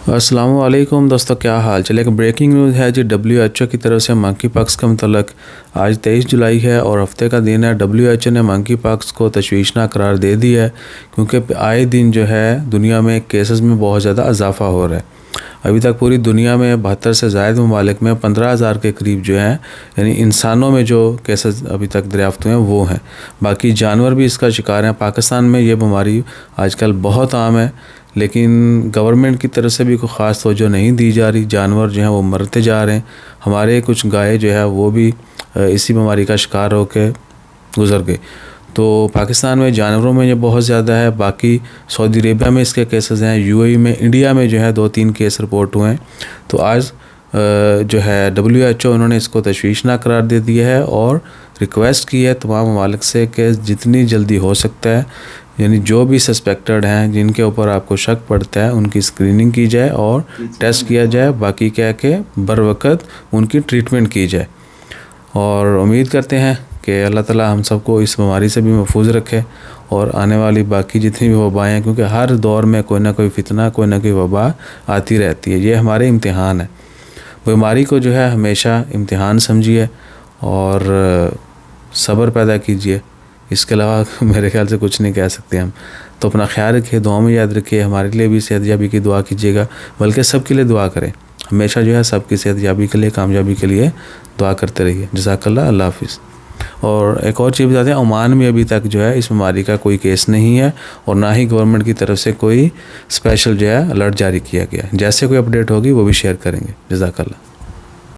अस्सलामुअलैकुम दोस्तों, क्या हाल चल। एक ब्रेकिंग न्यूज़ है जी WHO की तरफ से मंकी पॉक्स के मतलब आज 23 जुलाई है और हफ्ते का दिन है। WHO ने मंकी पॉक्स को तशवीशनाक करार दे दिया है क्योंकि आए दिन जो है दुनिया में केसेस में बहुत ज़्यादा इजाफा हो रहा है। अभी तक पूरी दुनिया में 72 से ज़ायद ममालिक में 15,000 के करीब जो हैं, यानी इंसानों में जो केसेस अभी तक दरियाफ्त हुए हैं वो हैं। बाकी जानवर भी इसका शिकार हैं। पाकिस्तान में ये बीमारी आजकल बहुत आम है, लेकिन गवर्नमेंट की तरफ से भी कोई ख़ास तवज्जो नहीं दी जा रही। जानवर जो हैं वो मरते जा रहे हैं। हमारे कुछ गाय जो है वो भी इसी बीमारी का शिकार होकर गुज़र गई। तो पाकिस्तान में जानवरों में ये बहुत ज़्यादा है। बाकी सऊदी अरेबिया में इसके केसेस हैं, UAE में, इंडिया में जो है 2-3 केस रिपोर्ट हुए हैं। तो आज जो है WHO उन्होंने इसको तशवीशनाक करार दे दिया है और रिक्वेस्ट की है तमाम ममालिक से कि जितनी जल्दी हो सकता है, यानी जो भी सस्पेक्टेड हैं, जिनके ऊपर आपको शक पड़ता है, उनकी स्क्रीनिंग की जाए और टेस्ट किया जाए। बाकी क्या कि बर वक्त उनकी ट्रीटमेंट की जाए। और उम्मीद करते हैं कि अल्लाह ताला हम सबको इस बीमारी से भी महफूज रखे और आने वाली बाकी जितनी भी वबाएँ हैं, क्योंकि हर दौर में कोई ना कोई फितना, कोई ना कोई वबा आती रहती है। ये हमारे इम्तिहान है। बीमारी को जो है हमेशा इम्तिहान समझिए और सब्र पैदा कीजिए। इसके अलावा मेरे ख्याल से कुछ नहीं कह सकते हम। तो अपना ख्याल रखिए, दुआ में याद रखिए। हमारे लिए भी सेहतयाबी की दुआ कीजिएगा, बल्कि सबके लिए दुआ करें। हमेशा जो है सबकी सेहतयाबी के लिए, कामयाबी के लिए दुआ करते रहिए। जज़ाकल्लाह, अल्लाह हाफिज़। और एक और चीज़ बताते हैं, ओमान में अभी तक जो है इस बीमारी का कोई केस नहीं है और ना ही गवर्नमेंट की तरफ से कोई स्पेशल जो है अलर्ट जारी किया गया। जैसे कोई अपडेट होगी वो भी शेयर करेंगे। जज़ाकल्लाह।